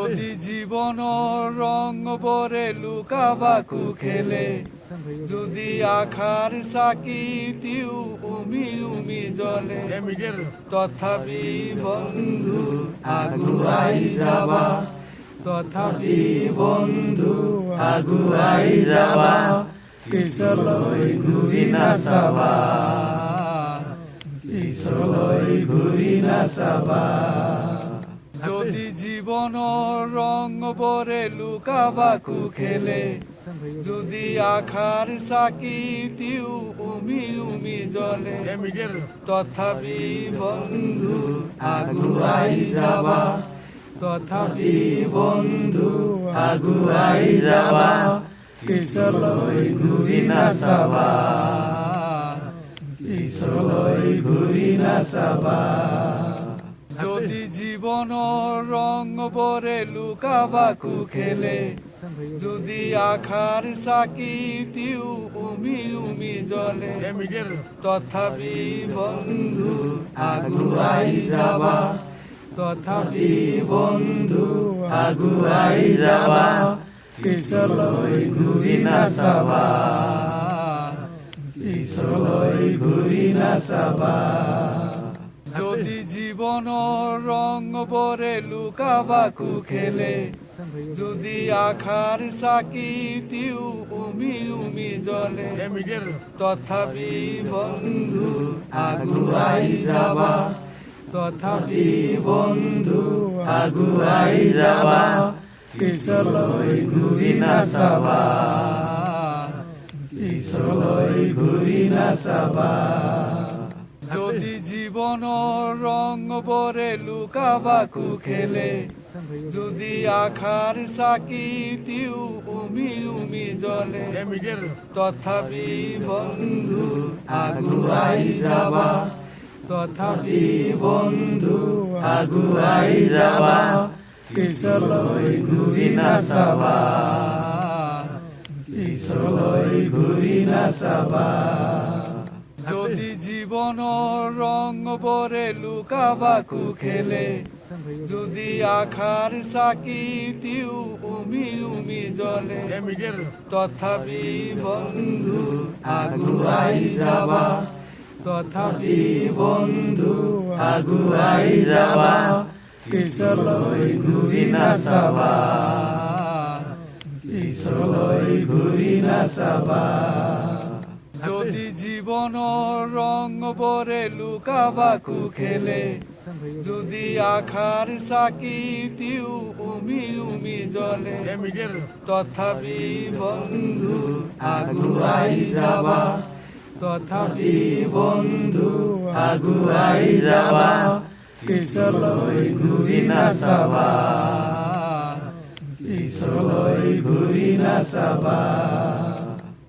যদি জীবন রং বরে লুকাবাকু খেলে, যদি আখার সাকিটিও উমি উমি জলে, তথাপি বন্ধু আগুয়াই যাবা, তথাপি বন্ধু আগুয়াই যাবা, পিছলৈ ঘূৰি নাচাবা, পিছলৈ ঘূৰি নাচাবা। যদি জীবনৰ রং বরে লুকাবাকু খেলে, যদি আখার সাকিটিও উমি উমি জলে, তথাপি বন্ধু আগুয়াই যাবা, তথাপি বন্ধু আগুয়াই যাবা, পিছলৈ ঘূৰি নাচাবা, পিছলৈ ঘূৰি নাচাবা। যদি জীবনৰ রং বরে লুকাবাকু খেলে, যদি আখার সাকিটিও উমি উমি জলে, তথাপি বন্ধু আগুয়াই যাবা, তথাপি বন্ধু আগুয়াই যাবা, পিছলৈ ঘূৰি নাচাবা, পিছলৈ ঘূৰি নাচাবা। যদি জীবনৰ রং বরে লুকাবাকু খেলে, যদি আখার সাকিটিও উমি উমি জলে, তথাপি বন্ধু আগুয়াই যাবা, তথাপি বন্ধু আগুয়াই যাবা, পিছলৈ ঘূৰি নাচাবা, পিছলৈ ঘূৰি নাচাবা। যদি জীবনৰ রং বরে লুকাবাকু খেলে, যদি আখার সাকিটিও উমি উমি জলে, তথাপি বন্ধু আগুয়াই যাবা, তথাপি বন্ধু আগুয়াই যাবা, পিছলৈ ঘূৰি নাচাবা, পিছলৈ ঘূৰি নাচাবা। যদি জীবনৰ রং বরে লুকাবাকু খেলে, যদি আখার সাকিটিও উমি উমি জলে, তথাপি বন্ধু আগুয়াই যাবা, তথাপি বন্ধু আগুয়াই যাবা, পিছলৈ ঘূৰি নাচাবা, পিছলৈ ঘূৰি নাচাবা। যদি জীবনৰ রং বরে লুকাবাকু খেলে, যদি আখার সাকিটিও উমি উমি জলে, তথাপি বন্ধু আগুয়াই যাবা, তথাপি বন্ধু আগুয়াই যাবা, পিছলৈ ঘূৰি নাচাবা, পিছলৈ ঘূৰি নাচাবা।